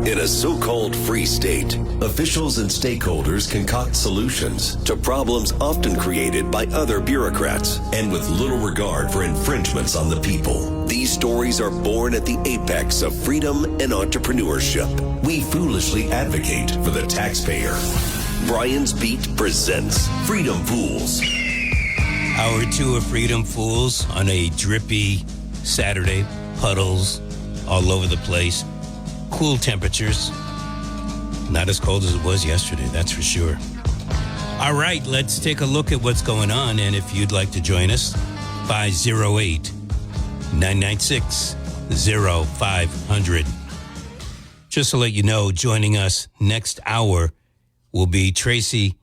In a so-called free state, officials and stakeholders concoct solutions to problems often created by other bureaucrats and with little regard for infringements on the people. These stories are born at the apex of freedom and entrepreneurship. We foolishly advocate for the taxpayer. Brian's Beat presents Freedom Fools. Hour 2 of Freedom Fools on a drippy Saturday. Puddles all over the place. Cool temperatures. Not as cold as it was yesterday, that's for sure. All right, let's take a look at what's going on. And if you'd like to join us, 508-996-0500. Just to let you know, joining us next hour will be Tracy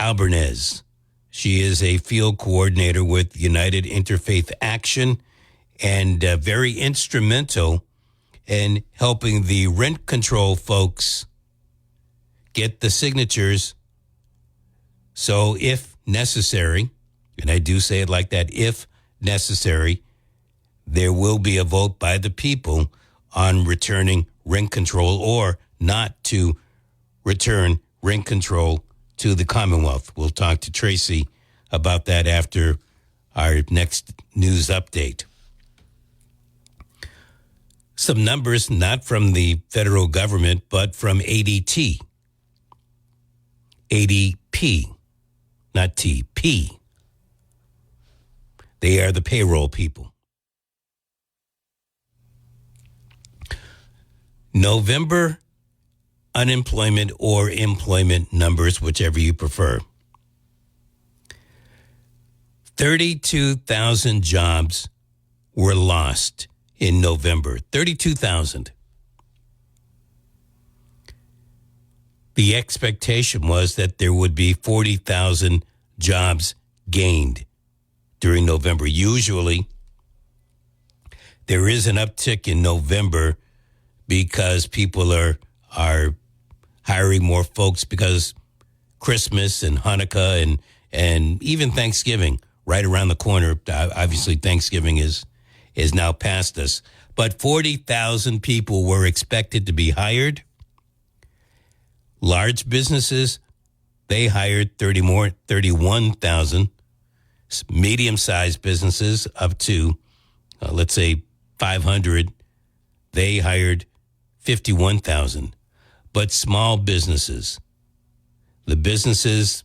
Albanese. She is a field coordinator with United Interfaith Action and very instrumental in helping the rent control folks get the signatures. So if necessary, and I do say it like that, if necessary, there will be a vote by the people on returning rent control or not to return rent control to the Commonwealth. We'll talk to Tracy about that after our next news update. Some numbers not from the federal government, but from ADT. ADP, not TP. They are the payroll people. November unemployment or employment numbers, whichever you prefer. 32,000 jobs were lost in November. 32,000. The expectation was that there would be 40,000 jobs gained during November. Usually, there is an uptick in November because people are hiring more folks because Christmas and Hanukkah and even Thanksgiving right around the corner. Obviously, Thanksgiving is now past us. But 40,000 people were expected to be hired. Large businesses, they hired 31,000. Medium-sized businesses up to, let's say, 500, they hired 51,000. But small businesses, the businesses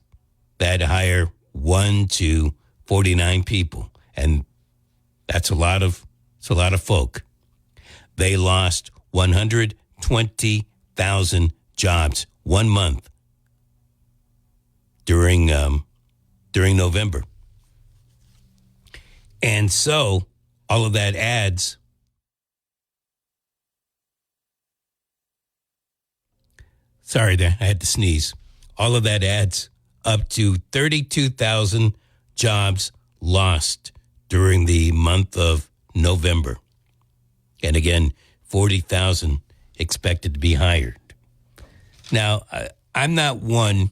that hire 1 to 49 people, and that's a lot of folk. They lost 120,000 jobs 1 month during November. And so all of that adds sorry there, I had to sneeze. All of that adds up to 32,000 jobs lost during the month of November. And again, 40,000 expected to be hired. Now, I'm not one,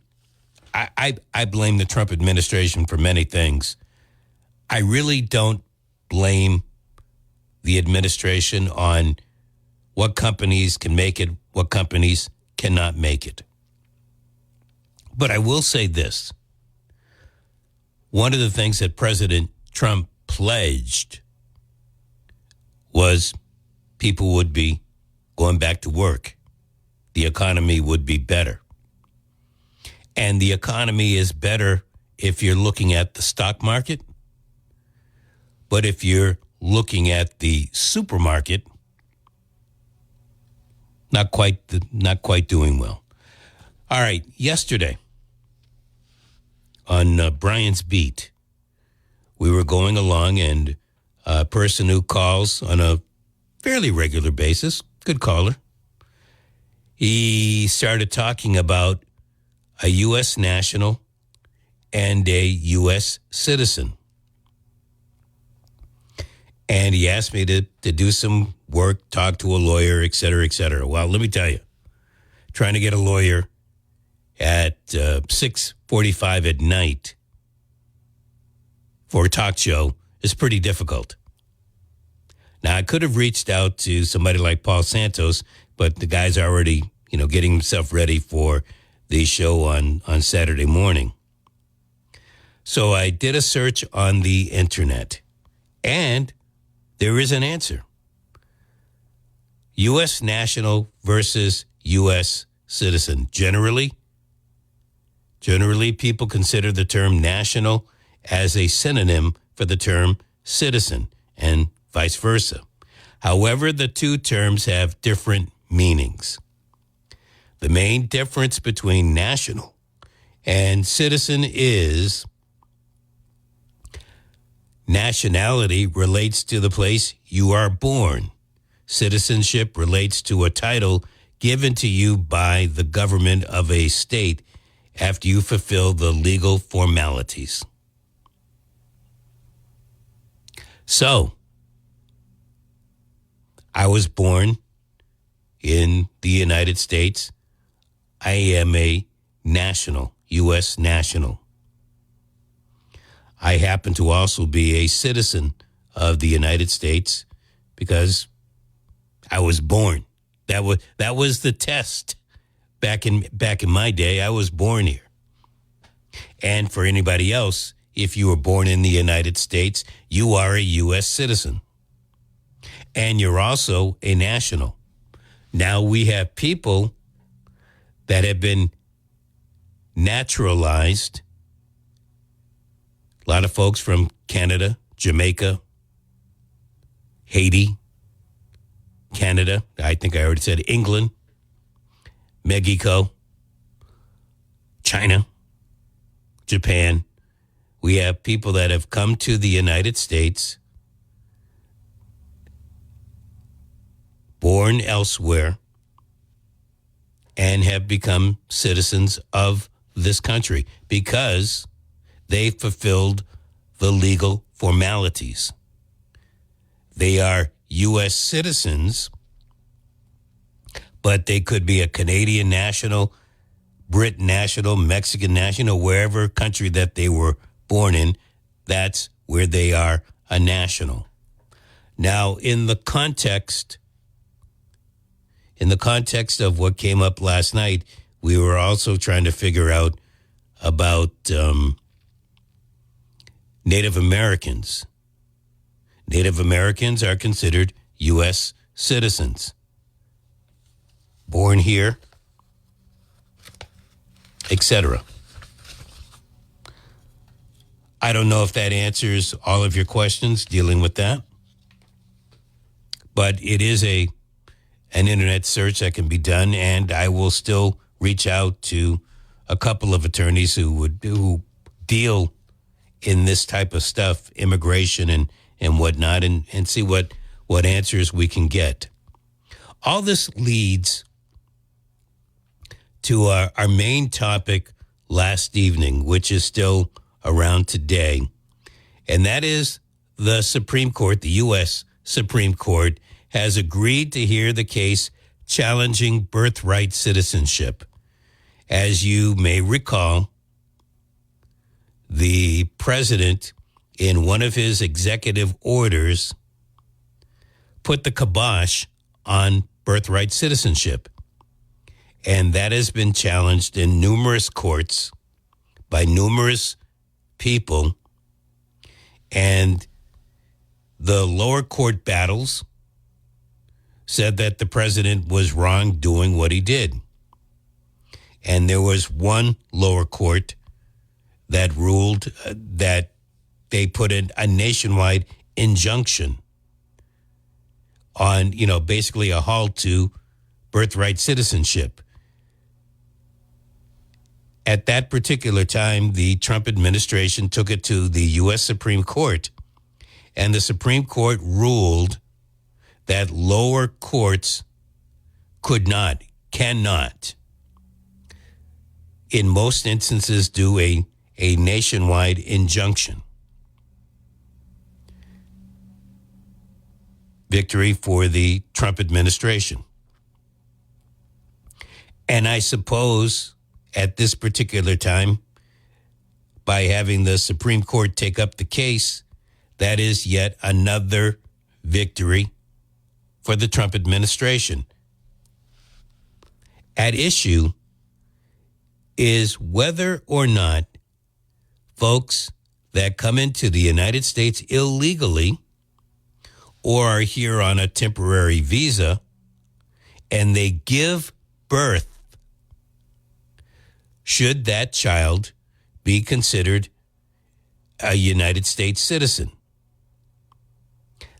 I blame the Trump administration for many things. I really don't blame the administration on what companies can make it, what companies cannot make it. But I will say this. One of the things that President Trump pledged was people would be going back to work. The economy would be better. And the economy is better if you're looking at the stock market. But if you're looking at the supermarket, not quite doing well. All right, yesterday on Brian's Beat, we were going along, and a person who calls on a fairly regular basis, good caller, he started talking about a U.S. national and a U.S. citizen. And he asked me to do some work, talk to a lawyer, et cetera, et cetera. Well, let me tell you, trying to get a lawyer at 6:45 at night for a talk show is pretty difficult. Now, I could have reached out to somebody like Paul Santos, but the guy's already, getting himself ready for the show on Saturday morning. So I did a search on the internet, and there is an answer. U.S. national versus U.S. citizen. Generally, people consider the term national as a synonym for the term citizen, and vice versa. However, the two terms have different meanings. The main difference between national and citizen is nationality relates to the place you are born. Citizenship relates to a title given to you by the government of a state after you fulfill the legal formalities. So, I was born in the United States. I am a national, U.S. national. I happen to also be a citizen of the United States because I was born. That was the test back in my day. I was born here. And for anybody else, if you were born in the United States, you are a U.S. citizen. And you're also a national. Now we have people that have been naturalized. A lot of folks from Canada, Jamaica, Haiti, Canada, I think I already said England, Mexico, China, Japan. We have people that have come to the United States, born elsewhere, and have become citizens of this country because they fulfilled the legal formalities. They are U.S. citizens, but they could be a Canadian national, Brit national, Mexican national, wherever country that they were born in, that's where they are a national. Now, in the context of what came up last night, we were also trying to figure out about Native Americans. Native Americans are considered U.S. citizens. Born here, etc. I don't know if that answers all of your questions dealing with that, but it is an internet search that can be done, and I will still reach out to a couple of attorneys who deal in this type of stuff, immigration and whatnot, and see what answers we can get. All this leads to our main topic last evening, which is still around today, and that is the Supreme Court, the U.S. Supreme Court, has agreed to hear the case challenging birthright citizenship. As you may recall, the president, in one of his executive orders, put the kibosh on birthright citizenship. And that has been challenged in numerous courts by numerous people. And the lower court battles said that the president was wrong doing what he did. And there was one lower court that ruled that they put in a nationwide injunction on, basically a halt to birthright citizenship. At that particular time, the Trump administration took it to the U.S. Supreme Court, and the Supreme Court ruled that lower courts cannot, in most instances, do a nationwide injunction. Victory for the Trump administration. And I suppose at this particular time, by having the Supreme Court take up the case, that is yet another victory for the Trump administration. At issue is whether or not folks that come into the United States illegally or are here on a temporary visa and they give birth, should that child be considered a United States citizen?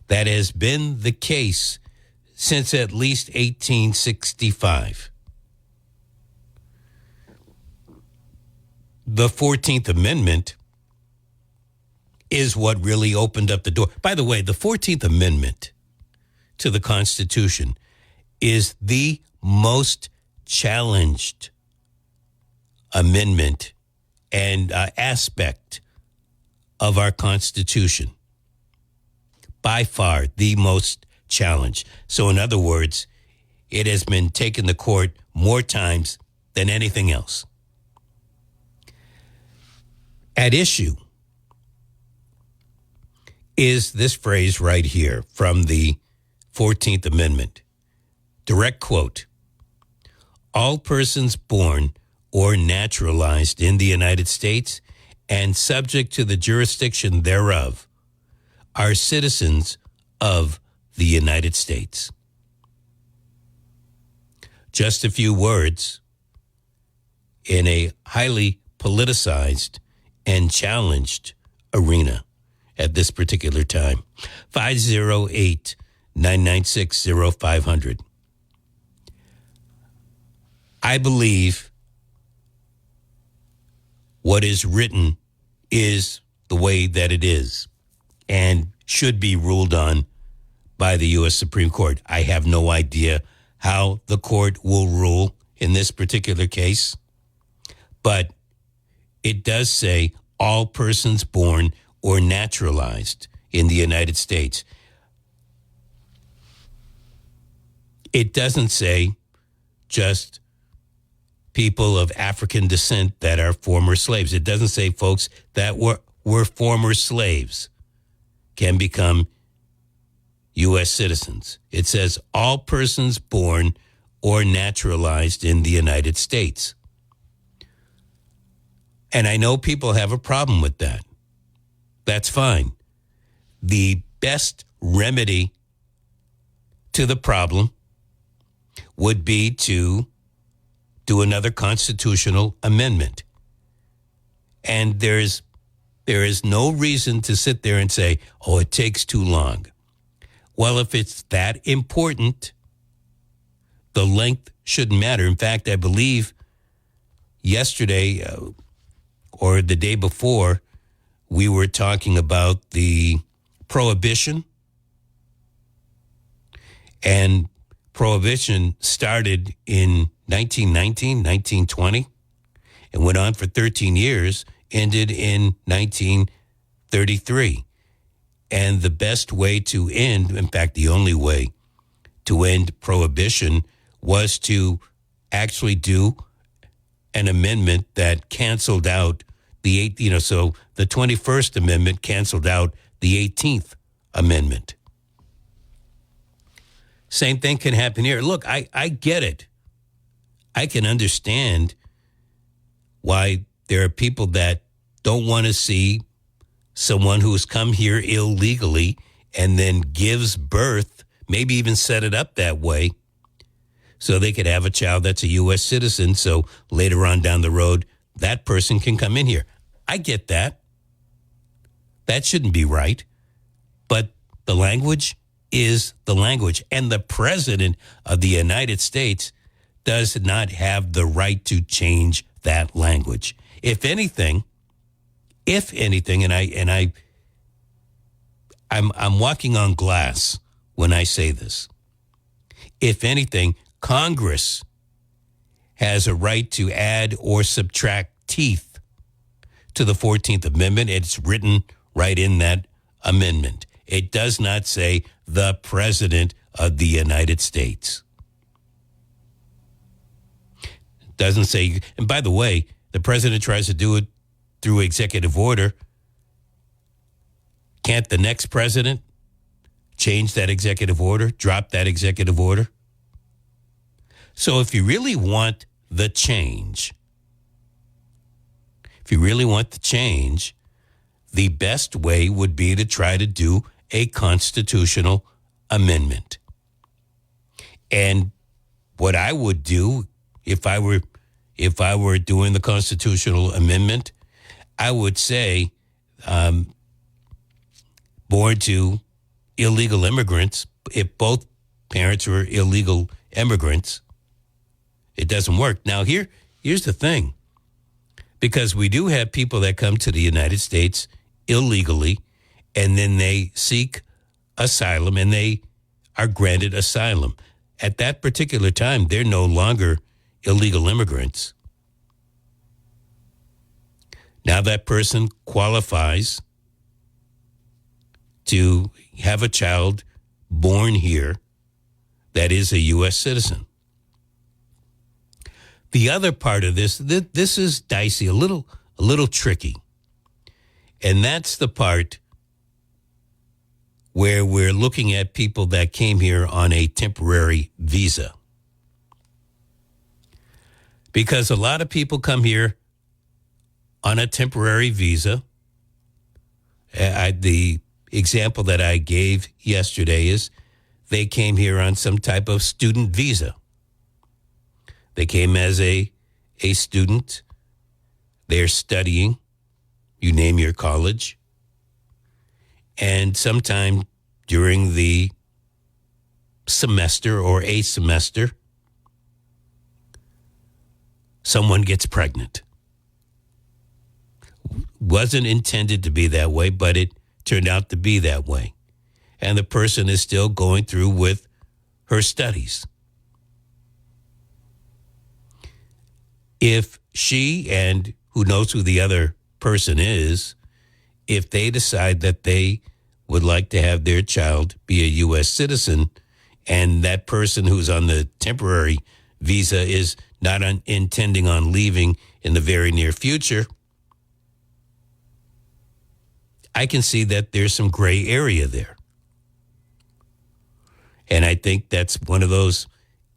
That has been the case since at least 1865. The 14th Amendment is what really opened up the door. By the way, the 14th Amendment to the Constitution is the most challenged amendment and aspect of our Constitution. By far, the most challenged. So in other words, it has been taken to court more times than anything else. At issue is this phrase right here from the 14th Amendment. Direct quote, all persons born or naturalized in the United States and subject to the jurisdiction thereof are citizens of the United States. Just a few words in a highly politicized and challenged arena at this particular time. 508-996-0500. I believe what is written is the way that it is and should be ruled on by the U.S. Supreme Court. I have no idea how the court will rule in this particular case, but it does say all persons born or naturalized in the United States. It doesn't say just people of African descent that are former slaves. It doesn't say folks that were former slaves can become U.S. citizens. It says all persons born or naturalized in the United States. And I know people have a problem with that. That's fine. The best remedy to the problem would be to do another constitutional amendment. And there is no reason to sit there and say, oh, it takes too long. Well, if it's that important, the length shouldn't matter. In fact, I believe yesterday or the day before, we were talking about the prohibition. And prohibition started in 1919, 1920, and went on for 13 years, ended in 1933. And the best way to end, in fact, the only way to end prohibition was to actually do an amendment that canceled out so the 21st Amendment canceled out the 18th Amendment. Same thing can happen here. Look, I get it. I can understand why there are people that don't want to see someone who has come here illegally and then gives birth, maybe even set it up that way, so they could have a child that's a U.S. citizen, so later on down the road, that person can come in here. I get that. That shouldn't be right. But the language is the language. And the President of the United States does not have the right to change that language. If anything, and I'm walking on glass when I say this. If anything, Congress has a right to add or subtract teeth to the 14th Amendment. It's written right in that amendment. It does not say the President of the United States. It doesn't say, and by the way, the President tries to do it through executive order. Can't the next president change that executive order, drop that executive order? So if you really want the change, the best way would be to try to do a constitutional amendment. And what I would do if I were doing the constitutional amendment, I would say born to illegal immigrants, if both parents were illegal immigrants, it doesn't work. Now, here's the thing. Because we do have people that come to the United States illegally, and then they seek asylum, and they are granted asylum. At that particular time, they're no longer illegal immigrants. Now that person qualifies to have a child born here that is a U.S. citizen. The other part of this is dicey, a little tricky. And that's the part where we're looking at people that came here on a temporary visa. Because a lot of people come here on a temporary visa. The example that I gave yesterday is they came here on some type of student visa. They came as a student. They're studying. You name your college. And sometime during the semester or a semester, someone gets pregnant. Wasn't intended to be that way, but it turned out to be that way. And the person is still going through with her studies. If she, and who knows who the other person is, if they decide that they would like to have their child be a U.S. citizen, and that person who's on the temporary visa is not intending on leaving in the very near future, I can see that there's some gray area there. And I think that's one of those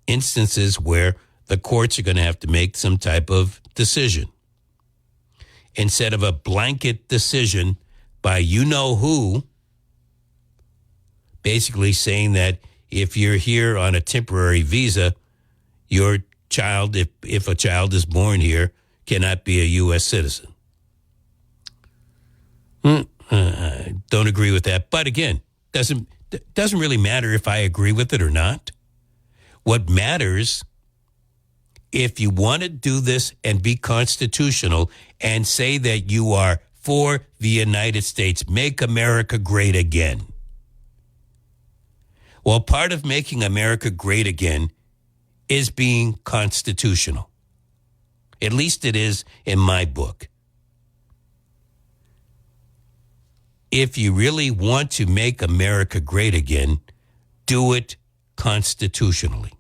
instances where the courts are going to have to make some type of decision. Instead of a blanket decision by you-know-who, basically saying that if you're here on a temporary visa, your child, if a child is born here, cannot be a U.S. citizen. I don't agree with that. But again, doesn't really matter if I agree with it or not. What matters, if you want to do this and be constitutional and say that you are for the United States, make America great again. Well, part of making America great again is being constitutional. At least it is in my book. If you really want to make America great again, do it constitutionally.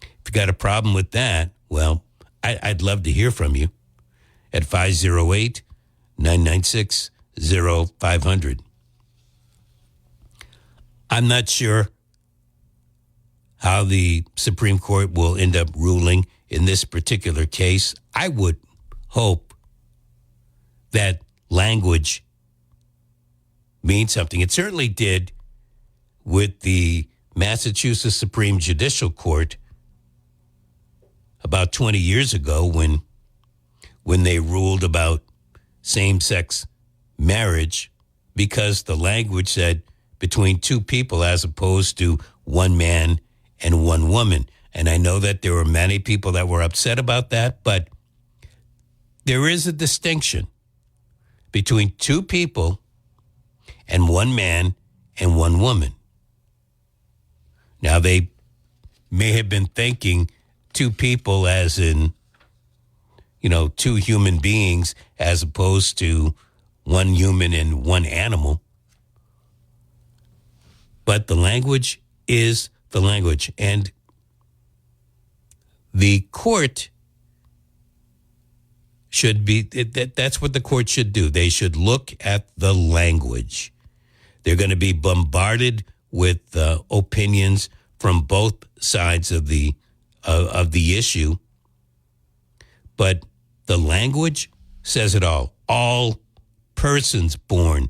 If you got a problem with that, well, I'd love to hear from you at 508-996-0500. I'm not sure how the Supreme Court will end up ruling in this particular case. I would hope that language means something. It certainly did with the Massachusetts Supreme Judicial Court about 20 years ago when they ruled about same-sex marriage, because the language said between two people as opposed to one man and one woman. And I know that there were many people that were upset about that, but there is a distinction between two people and one man and one woman. Now, they may have been thinking two people as in, two human beings as opposed to one human and one animal. But the language is the language. And the court should be, that's what the court should do. They should look at the language. They're going to be bombarded with opinions from both sides of the of the issue. But the language says it all. All persons born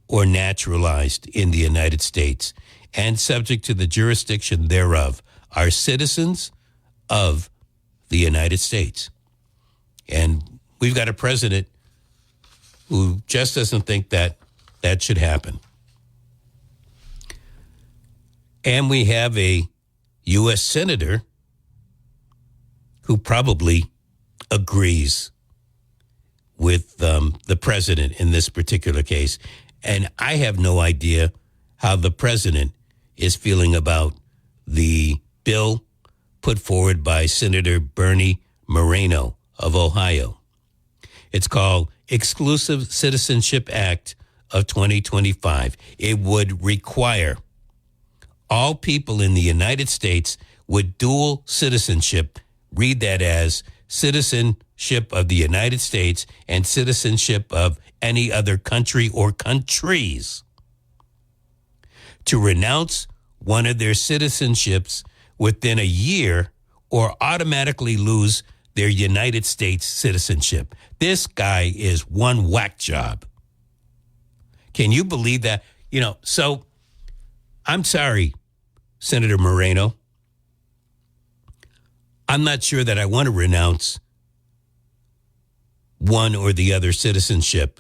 or naturalized in the United States and subject to the jurisdiction thereof are citizens of the United States. And we've got a president who just doesn't think that that should happen. And we have a U.S. senator who probably agrees with the president in this particular case. And I have no idea how the president is feeling about the bill put forward by Senator Bernie Moreno of Ohio. It's called Exclusive Citizenship Act of 2025. It would require all people in the United States with dual citizenship, read that as citizenship of the United States and citizenship of any other country or countries, to renounce one of their citizenships within a year or automatically lose their United States citizenship. This guy is one whack job. Can you believe that? So I'm sorry, Senator Moreno. I'm not sure that I want to renounce one or the other citizenship.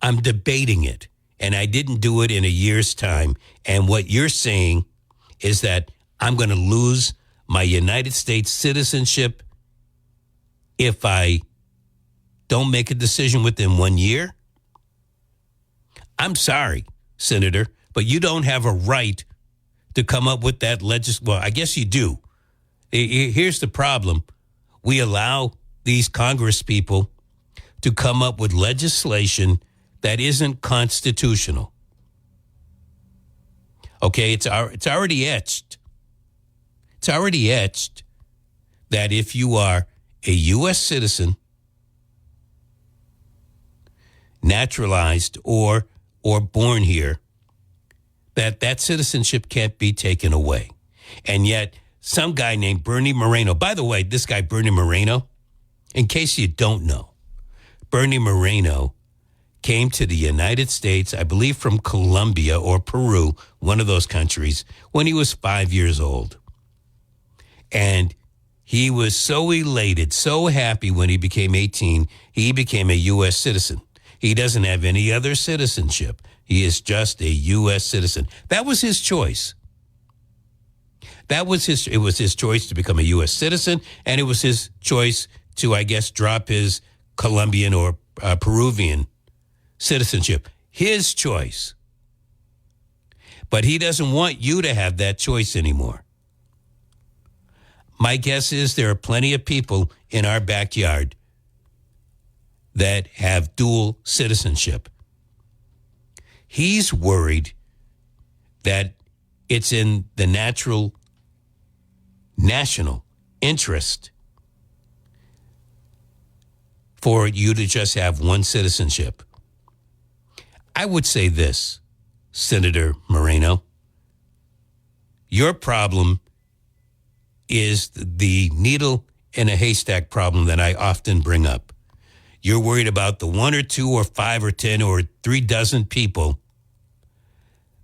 I'm debating it, and I didn't do it in a year's time. And what you're saying is that I'm going to lose my United States citizenship if I don't make a decision within 1 year? I'm sorry, Senator, but you don't have a right to come up with that well, I guess you do. Here's the problem. We allow these Congress people to come up with legislation that isn't constitutional. Okay, it's already etched. It's already etched that if you are a U.S. citizen, naturalized or born here, that citizenship can't be taken away. And yet some guy named Bernie Moreno, by the way, this guy Bernie Moreno, in case you don't know, Bernie Moreno came to the United States, I believe from Colombia or Peru, one of those countries, when he was 5 years old. And he was so elated, so happy when he became 18, he became a U.S. citizen. He doesn't have any other citizenship. He is just a U.S. citizen. That was his choice. It was his choice to become a U.S. citizen, and it was his choice to, I guess, drop his Colombian or Peruvian citizenship. His choice. But he doesn't want you to have that choice anymore. My guess is there are plenty of people in our backyard that have dual citizenship. He's worried that it's in the national interest for you to just have one citizenship. I would say this, Senator Moreno. Your problem is the needle in a haystack problem that I often bring up. You're worried about the 1 or 2 or 5 or 10 or 3 dozen people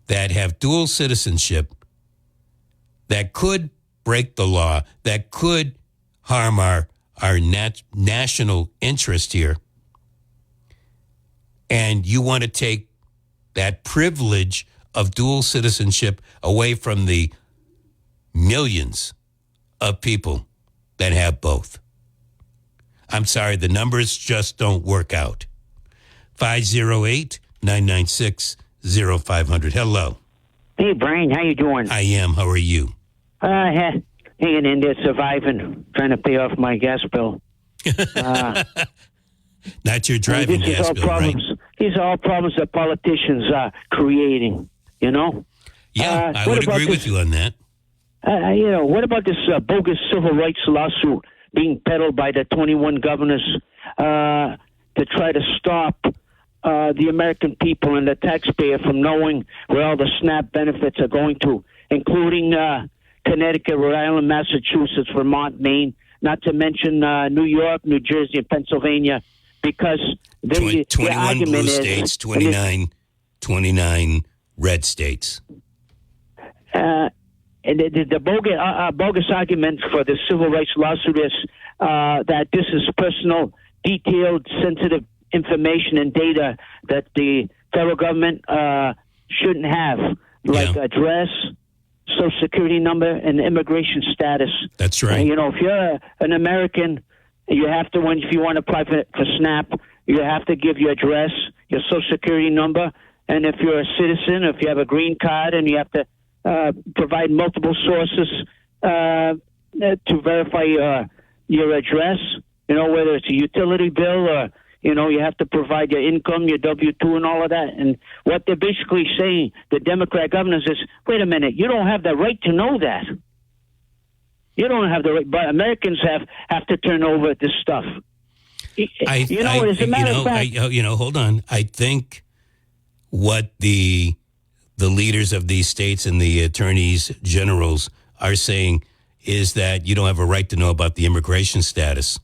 that have dual citizenship that could break the law, that could harm our national interest here. And you want to take that privilege of dual citizenship away from the millions of people that have both. I'm sorry, the numbers just don't work out. 508-996-0500. Hello. Hey, Brian, how you doing? I am. How are you? Hanging in there, surviving, trying to pay off my gas bill. Not your driving gas bill, right? These are all problems that politicians are creating, Yeah, I would agree with you on that. What about this bogus civil rights lawsuit being peddled by the 21 governors to try to stop the American people and the taxpayer from knowing where all the SNAP benefits are going to, including Connecticut, Rhode Island, Massachusetts, Vermont, Maine, not to mention New York, New Jersey, and Pennsylvania, because the 21 blue states, 29 red states. And the bogus argument for the civil rights lawsuit is that this is personal, detailed, sensitive information and data that the federal government shouldn't have, like address, social security number, and immigration status. That's right. If you're an American, you have to, if you want to apply for SNAP, you have to give your address, your social security number, and if you're a citizen, if you have a green card, and you have to provide multiple sources to verify your address, whether it's a utility bill or, you have to provide your income, your W-2 and all of that. And what they're basically saying, the Democrat governors, is, wait a minute, you don't have the right to know that. You don't have the right, but Americans have to turn over this stuff. Hold on. I think what the leaders of these states and the attorneys generals are saying is that you don't have a right to know about the immigration status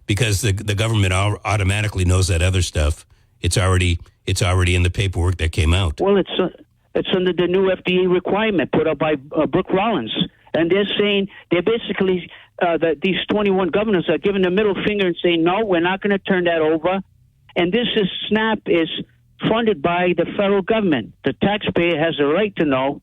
because the government automatically knows that other stuff. It's already in the paperwork that came out. Well, it's under the new FDA requirement put up by Brooke Rollins, and they're basically that these 21 governors are giving the middle finger and saying, no, we're not going to turn that over. And SNAP is funded by the federal government. The taxpayer has a right to know.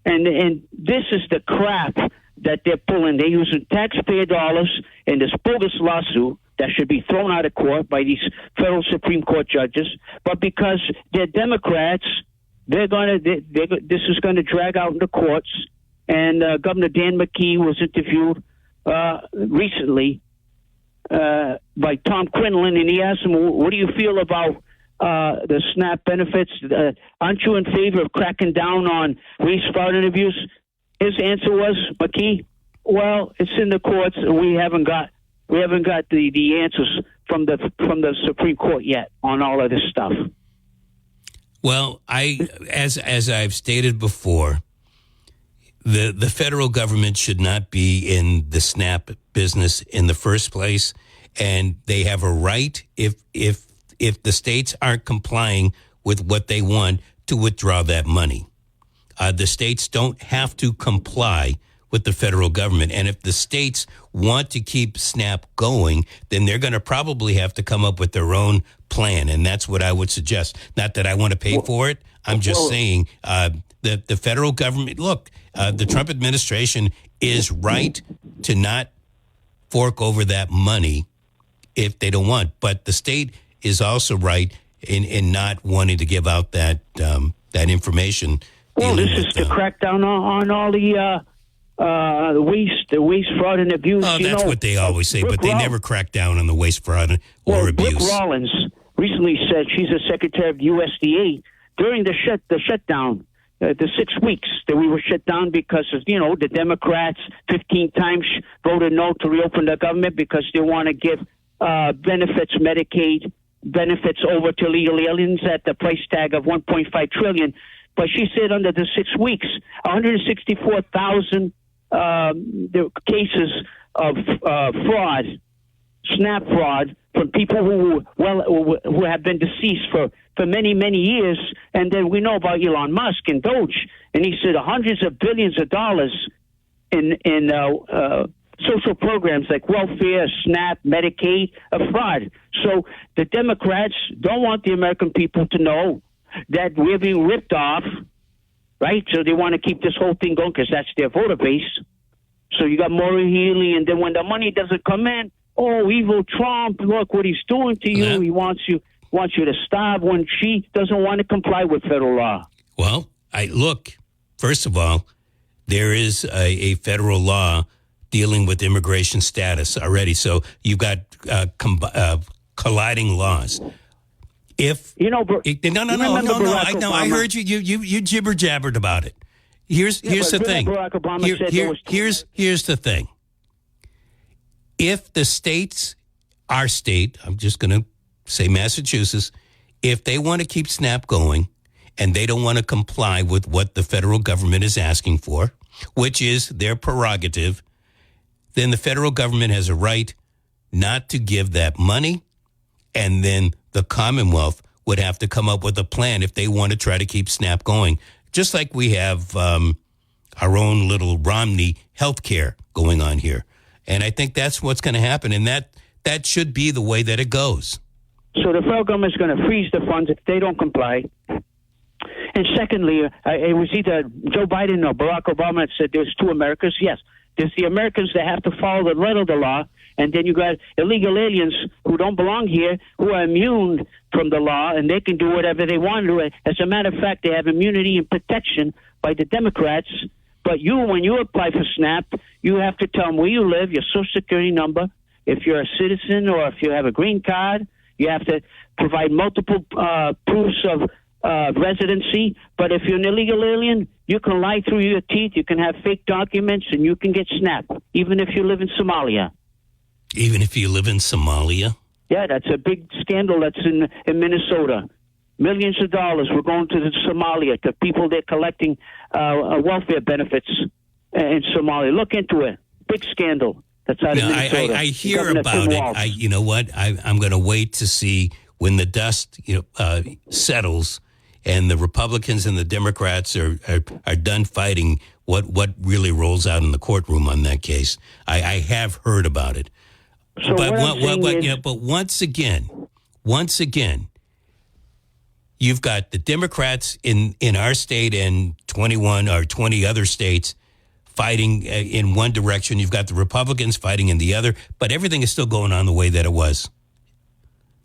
And this is the crap that they're pulling. They're using taxpayer dollars in this bogus lawsuit that should be thrown out of court by these federal Supreme Court judges. But because they're Democrats, this is going to drag out in the courts. And Governor Dan McKee was interviewed recently by Tom Quinlan, and he asked him, what do you feel about the SNAP benefits? Aren't you in favor of cracking down on waste, fraud, and abuse? His answer was, McKee, well, it's in the courts, and we haven't got the answers from the Supreme Court yet on all of this stuff. Well, as I've stated before, the federal government should not be in the SNAP business in the first place, and they have a right, if the states aren't complying with what they want, to withdraw that money. The states don't have to comply with the federal government, and if the states want to keep SNAP going, then they're going to probably have to come up with their own plan, and that's what I would suggest. Not that I want to pay for it. I'm just saying that the federal government, look, the Trump administration is right to not fork over that money if they don't want, but the state is also right in not wanting to give out that information. Well, this is to crack down on all the waste, fraud, and abuse. Oh, that's what they always say, but they never crack down on the waste, fraud, or abuse. Brooke Rollins recently said, she's a secretary of the USDA, during the shutdown, the 6 weeks that we were shut down because of, the Democrats 15 times voted no to reopen the government because they want to give benefits, Medicaid benefits over to illegal aliens at the price tag of $1.5 trillion. But she said under the 6 weeks, 164,000 cases of fraud, SNAP fraud, from people who have been deceased for many, many years. And then we know about Elon Musk and Doge, and he said hundreds of billions of dollars in social programs like welfare, SNAP, Medicaid, are fraud. So the Democrats don't want the American people to know that we're being ripped off, right? So they want to keep this whole thing going because that's their voter base. So you got Maura Healey, and then when the money doesn't come in, oh, evil Trump, look what he's doing to you. Yeah. He wants you to stop when she doesn't want to comply with federal law. Well, first of all, there is a federal law dealing with immigration status already. So you've got colliding laws. If no, I heard you jibber jabbered about it. Here's the thing. Here's the thing. If the states, our state, I'm just going to say Massachusetts, if they want to keep SNAP going and they don't want to comply with what the federal government is asking for, which is their prerogative, then the federal government has a right not to give that money, and then the Commonwealth would have to come up with a plan if they want to try to keep SNAP going, just like we have our own little Romney healthcare going on here. And I think that's what's going to happen, and that should be the way that it goes. So the federal government is going to freeze the funds if they don't comply. And secondly, it was either Joe Biden or Barack Obama that said there's two Americas. Yes, there's the Americans that have to follow the letter of the law, and then you got illegal aliens who don't belong here, who are immune from the law, and they can do whatever they want to do. As a matter of fact, they have immunity and protection by the Democrats. But when you apply for SNAP, you have to tell them where you live, your Social Security number. If you're a citizen or if you have a green card, you have to provide multiple proofs of residency. But if you're an illegal alien, you can lie through your teeth, you can have fake documents, and you can get SNAP, even if you live in Somalia. Even if you live in Somalia? Yeah, that's a big scandal that's in Minnesota. Millions of dollars were going to Somalia, to people they're collecting welfare benefits in Somalia. Look into it. Big scandal. That's out of Minnesota. I hear about it. You know what? I'm going to wait to see when the dust settles and the Republicans and the Democrats are done fighting what really rolls out in the courtroom on that case. I have heard about it. So but once again, you've got the Democrats in our state and 21 or 20 other states fighting in one direction. You've got the Republicans fighting in the other, but everything is still going on the way that it was.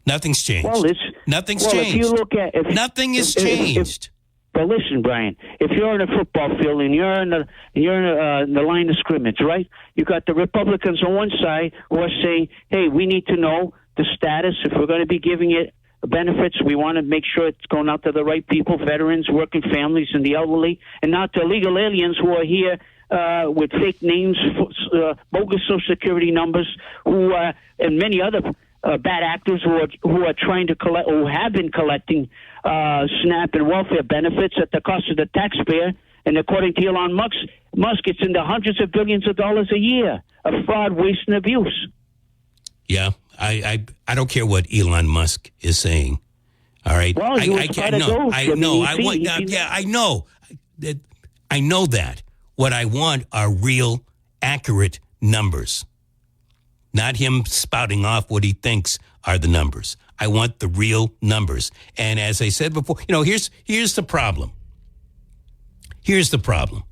Nothing's changed. Nothing's changed. If you look at nothing has changed. But listen, Brian, if you're in a football field and you're in the line of scrimmage, right? You got the Republicans on one side who are saying, "Hey, we need to know the status. If we're going to be giving it benefits, we want to make sure it's going out to the right people, veterans, working families, and the elderly, and not to illegal aliens who are here with fake names, bogus Social Security numbers, and many other bad actors who are trying to collect, who have been collecting SNAP and welfare benefits at the cost of the taxpayer. And according to Elon Musk, it's in the hundreds of billions of dollars a year of fraud, waste, and abuse. Yeah, I don't care what Elon Musk is saying. All right, well, I know that. What I want are real, accurate numbers, not him spouting off what he thinks are the numbers. I want the real numbers. And as I said before, here's the problem. Here's the problem.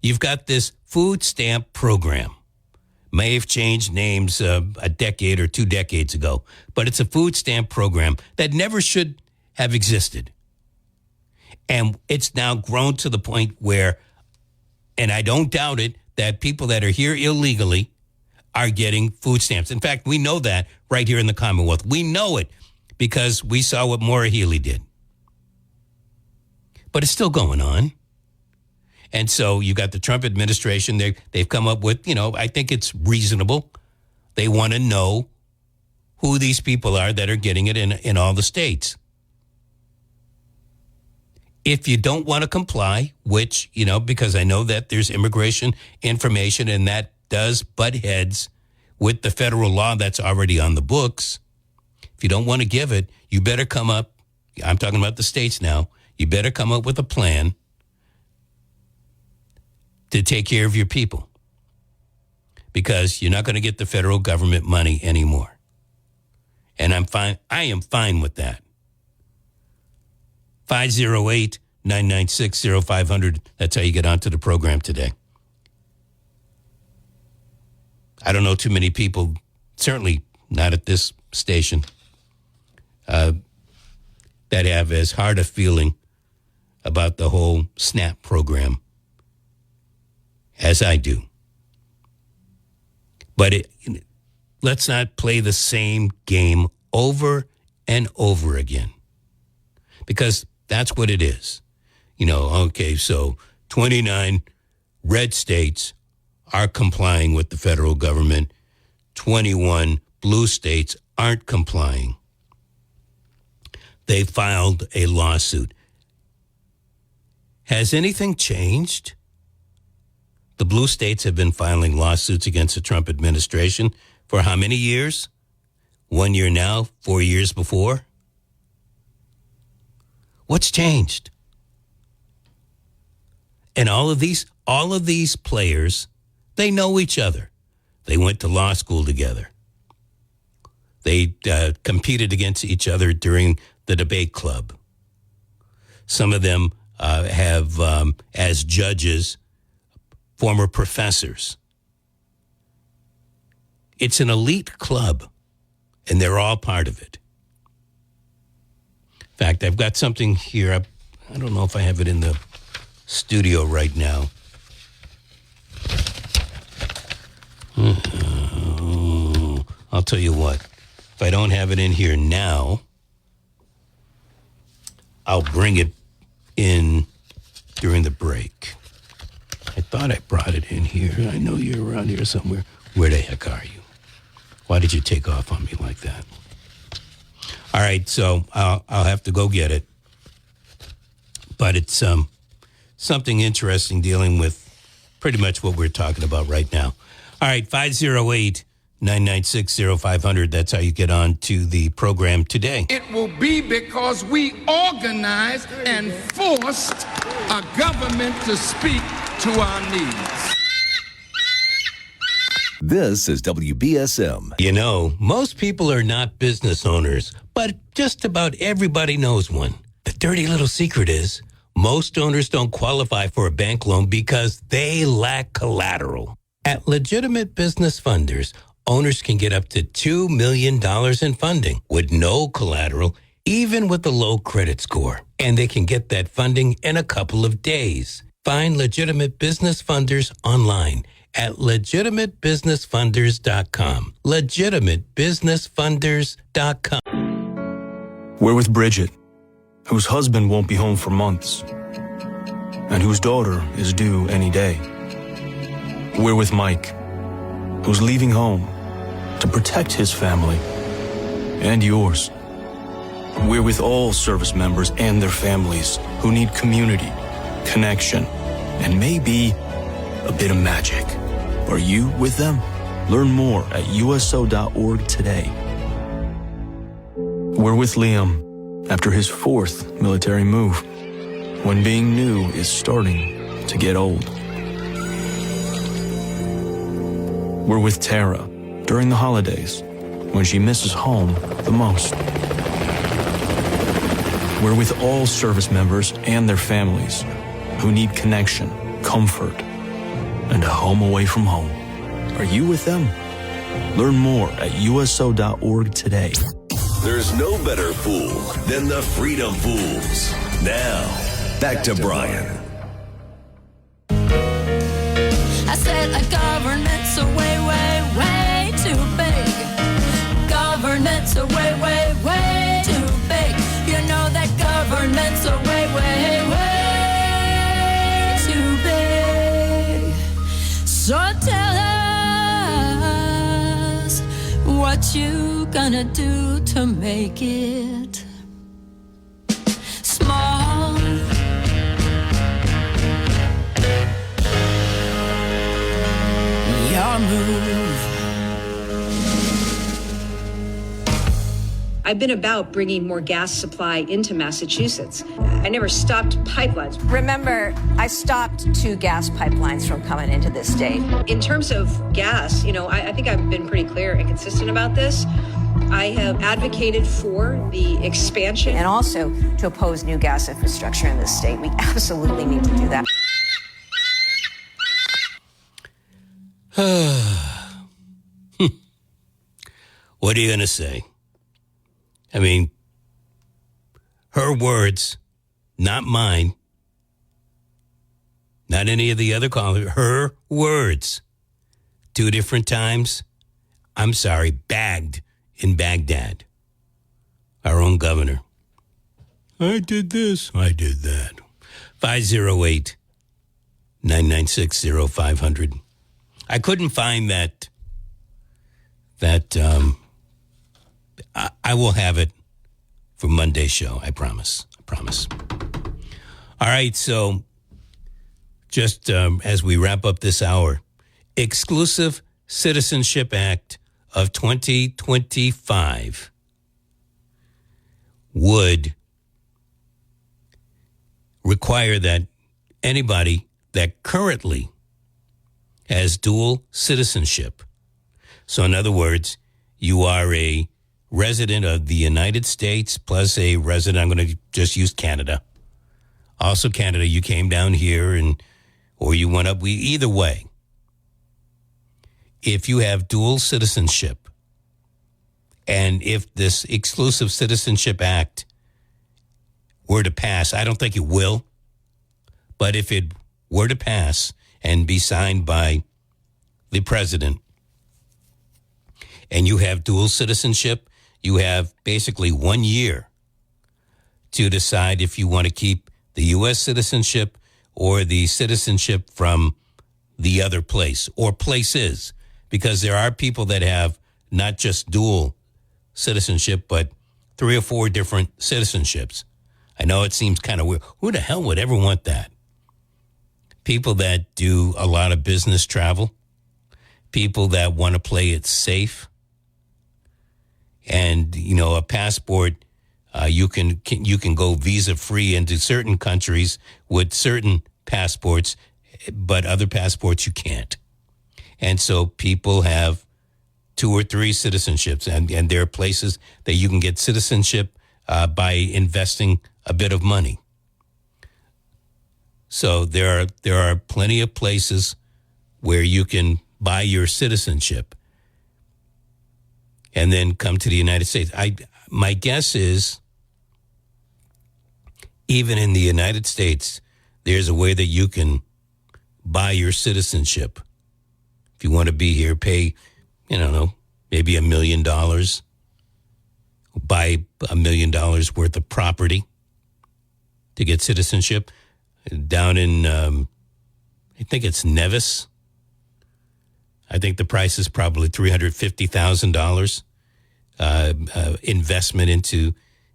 You've got this food stamp program. May have changed names a decade or 2 decades ago, but it's a food stamp program that never should have existed. And it's now grown to the point where, and I don't doubt it, that people that are here illegally are getting food stamps. In fact, we know that right here in the Commonwealth. We know it because we saw what Maura Healey did. But it's still going on. And so you got the Trump administration. They've come up with, I think it's reasonable. They want to know who these people are that are getting it in all the states. If you don't want to comply, which, because I know that there's immigration information and that does butt heads with the federal law that's already on the books. If you don't want to give it, you better come up. I'm talking about the states now. You better come up with a plan to take care of your people, because you're not going to get the federal government money anymore. And I'm fine. I am fine with that. 508-996-0500. That's how you get onto the program today. I don't know too many people, certainly not at this station, that have as hard a feeling about the whole SNAP program as I do. But let's not play the same game over and over again, because that's what it is. Okay, so 29 red states are complying with the federal government. 21 blue states aren't complying. They filed a lawsuit. Has anything changed? The blue states have been filing lawsuits against the Trump administration for how many years? 1 year now, 4 years before? What's changed? And all of these players, they know each other. They went to law school together. They competed against each other during the debate club. Some of them have, as judges, former professors. It's an elite club, and they're all part of it. In fact, I've got something here. I don't know if I have it in the studio right now. I'll tell you what. If I don't have it in here now, I'll bring it in during the break. I thought I brought it in here. I know you're around here somewhere. Where the heck are you? Why did you take off on me like that? All right, so I'll have to go get it. But it's something interesting dealing with pretty much what we're talking about right now. All right, 508-996-0500. That's how you get on to the program today. It will be because we organized and forced a government to speak to our needs. This is WBSM. You know, most people are not business owners, but just about everybody knows one. The dirty little secret is most owners don't qualify for a bank loan because they lack collateral. At Legitimate Business Funders, owners can get up to $2 million in funding with no collateral, even with a low credit score. And they can get that funding in a couple of days. Find Legitimate Business Funders online at legitimatebusinessfunders.com. Legitimatebusinessfunders.com. We're with Bridget, whose husband won't be home for months, and whose daughter is due any day. We're with Mike, who's leaving home to protect his family and yours. We're with all service members and their families who need community, connection, and maybe a bit of magic. Are you with them? Learn more at uso.org today. We're with Liam after his 4th military move, when being new is starting to get old. We're with Tara during the holidays, when she misses home the most. We're with all service members and their families who need connection, comfort, and a home away from home. Are you with them? Learn more at uso.org today. There's no better fool than the Freedom Fools. Now, back to Brian. I said a government's a way, way, way too big. Government's a way, way, way too big. You know that government's a way, way, way too big. So tell us what you gonna do to make it small. Your move. I've been about bringing more gas supply into Massachusetts. I never stopped pipelines. Remember, I stopped 2 gas pipelines from coming into this state. In terms of gas, I think I've been pretty clear and consistent about this. I have advocated for the expansion. And also to oppose new gas infrastructure in this state. We absolutely need to do that. What are you going to say? I mean, her words, not mine, not any of the other callers, her words, 2 different times, I'm sorry, bagged in Baghdad. Our own governor. I did this, I did that. 508-996-0500. I couldn't find that I will have it for Monday's show. I promise. All right, so just as we wrap up this hour, Exclusive Citizenship Act of 2025 would require that anybody that currently has dual citizenship, so in other words, you are a resident of the United States plus a resident, I'm going to just use Canada. Also Canada, you came down here or you went up, either way. If you have dual citizenship, and if this Exclusive Citizenship Act were to pass, I don't think it will, but if it were to pass and be signed by the president, and you have dual citizenship, you have basically 1 year to decide if you want to keep the U.S. citizenship or the citizenship from the other place or places, because there are people that have not just dual citizenship, but 3 or 4 different citizenships. I know it seems kind of weird. Who the hell would ever want that? People that do a lot of business travel, people that want to play it safe. And, you know, a passport, you can go visa-free into certain countries with certain passports, but other passports you can't. And so people have 2 or 3 citizenships, and there are places that you can get citizenship by investing a bit of money. So there are plenty of places where you can buy your citizenship and then come to the United States. My guess is, even in the United States, there's a way that you can buy your citizenship. If you want to be here, pay, I don't know, maybe $1 million, buy $1 million worth of property to get citizenship. Down in, I think it's Nevis. I think the price is probably $350,000 investment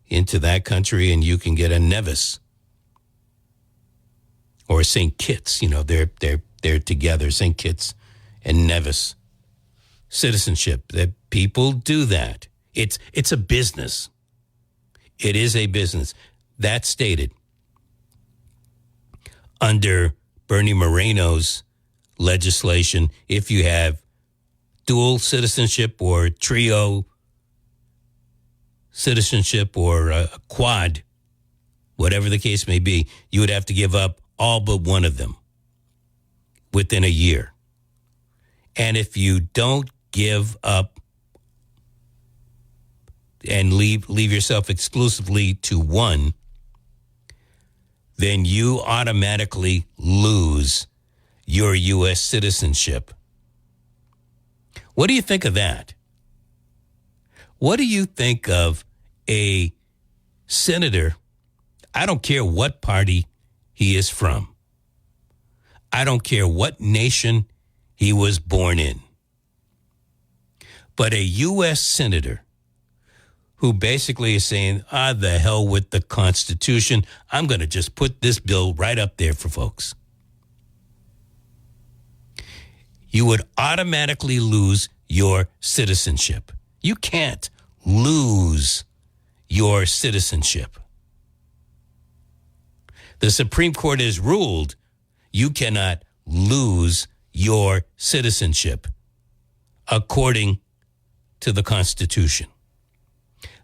into that country, and you can get a Nevis or St. Kitts. You know, they're together, St. Kitts and Nevis citizenship. That people do that. It's a business. It is a business. That stated, under Bernie Moreno's legislation, if you have dual citizenship or trio citizenship or a quad, whatever the case may be, you would have to give up all but one of them within a year. And if you don't give up and leave yourself exclusively to one, then you automatically lose your U.S. citizenship. What do you think of that? What do you think of a senator? I don't care what party he is from. I don't care what nation he was born in. But a U.S. senator who basically is saying, the hell with the Constitution. I'm going to just put this bill right up there for folks. You would automatically lose your citizenship. You can't lose your citizenship. The Supreme Court has ruled you cannot lose your citizenship according to the Constitution.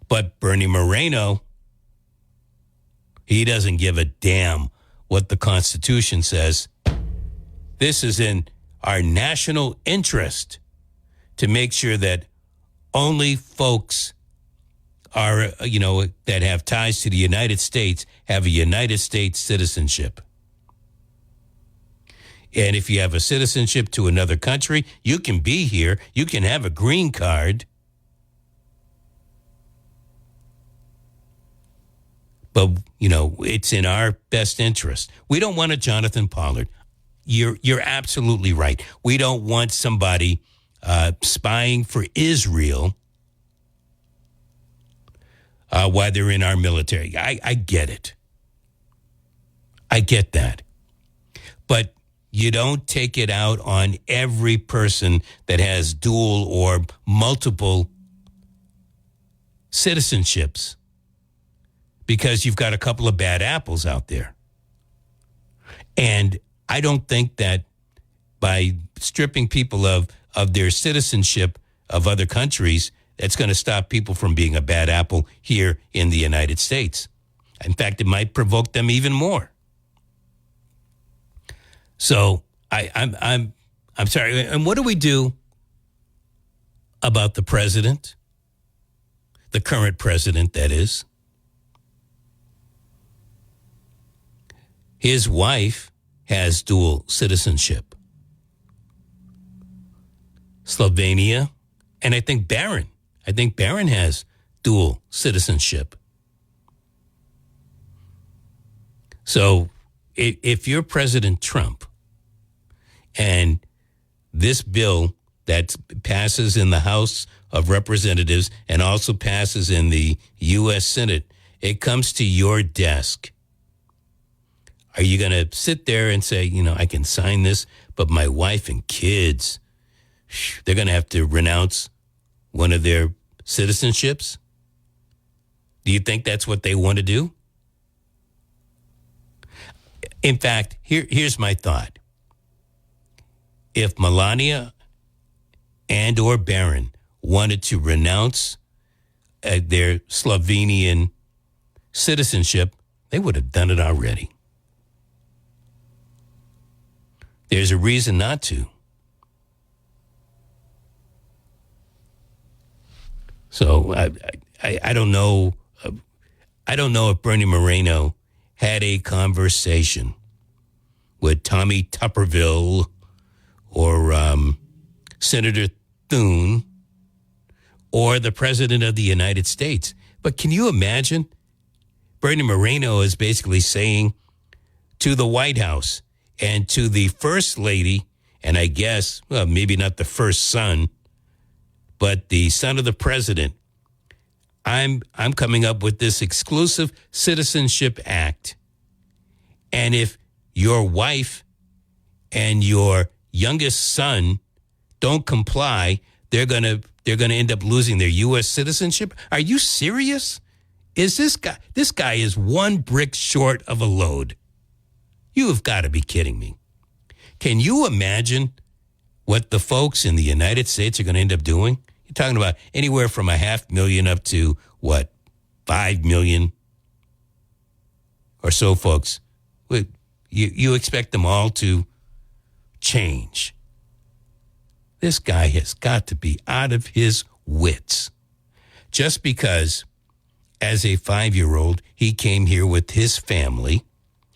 But Bernie Moreno, he doesn't give a damn what the Constitution says. This is in our national interest to make sure that only folks are, that have ties to the United States have a United States citizenship. And if you have a citizenship to another country, you can be here, you can have a green card. But, it's in our best interest. We don't want a Jonathan Pollard. You're absolutely right. We don't want somebody spying for Israel while they're in our military. I get it. I get that. But You don't take it out on every person that has dual or multiple citizenships because you've got a couple of bad apples out there. And I don't think that by stripping people of their citizenship of other countries, that's going to stop people from being a bad apple here in the United States. In fact, it might provoke them even more. So I'm sorry. And what do we do about the president, the current president, that is? His wife has dual citizenship. Slovenia, and I think Barron has dual citizenship. So if you're President Trump and this bill that passes in the House of Representatives and also passes in the U.S. Senate, it comes to your desk, are you going to sit there and say, I can sign this, but my wife and kids, they're going to have to renounce one of their citizenships? Do you think that's what they want to do? In fact, here's my thought. If Melania and or Barron wanted to renounce their Slovenian citizenship, they would have done it already. There's a reason not to. So I don't know. I don't know if Bernie Moreno had a conversation with Tommy Tuberville or Senator Thune or the President of the United States. But can you imagine? Bernie Moreno is basically saying to the White House and to the First Lady, and I guess, well, maybe not the first son, but the son of the president, I'm coming up with this exclusive Citizenship Act. And if your wife and your youngest son don't comply, they're gonna end up losing their U.S. citizenship. Are you serious? Is this guy is one brick short of a load? You have got to be kidding me. Can you imagine what the folks in the United States are going to end up doing? You're talking about anywhere from 500,000 up to, 5 million or so folks. You expect them all to change. This guy has got to be out of his wits. Just because, as a 5-year-old, he came here with his family,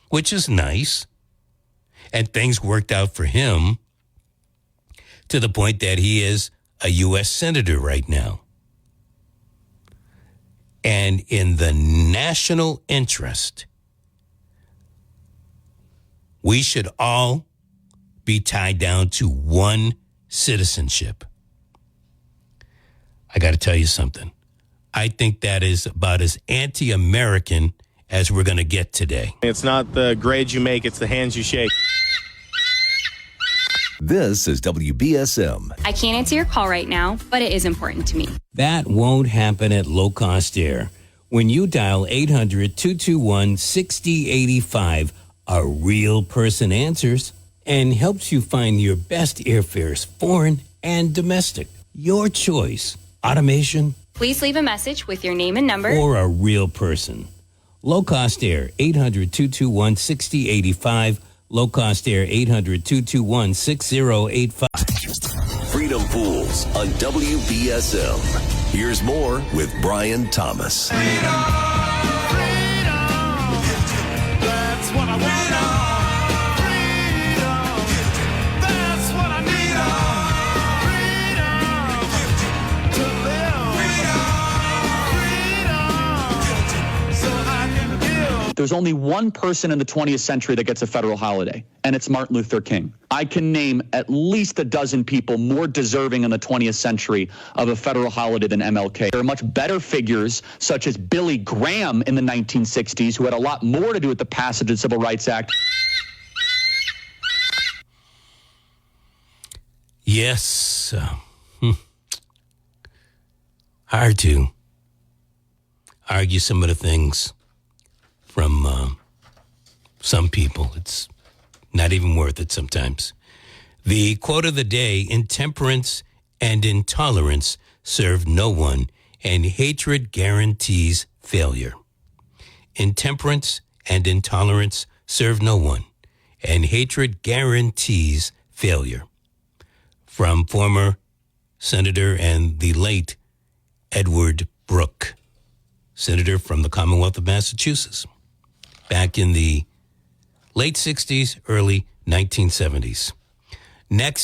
which is nice, and things worked out for him to the point that he is a U.S. Senator right now. And in the national interest, we should all be tied down to one citizenship. I got to tell you something. I think that is about as anti-American as we're going to get today. It's not the grades you make, it's the hands you shake. This is WBSM. I can't answer your call right now, but it is important to me. That won't happen at Low Cost Air. When you dial 800-221-6085, a real person answers and helps you find your best airfares, foreign and domestic. Your choice. Automation. Please leave a message with your name and number. Or a real person. Low Cost Air, 800-221-6085. Low Cost Air, 800-221-6085. Freedom Pools on WBSM. Here's more with Brian Thomas. Freedom, freedom, that's what I want. That's what I need. Freedom to live. Freedom so I can live. There's only one person in the 20th century that gets a federal holiday, and it's Martin Luther King. I can name at least a dozen people more deserving in the 20th century of a federal holiday than MLK. There are much better figures, such as Billy Graham in the 1960s, who had a lot more to do with the passage of the Civil Rights Act. Yes. Hard to argue some of the things from some people. It's not even worth it sometimes. The quote of the day: intemperance and intolerance serve no one, and hatred guarantees failure. Intemperance and intolerance serve no one, and hatred guarantees failure. From former Senator and the late Edward Brooke, Senator from the Commonwealth of Massachusetts, back in the late 60s, early 1970s. Next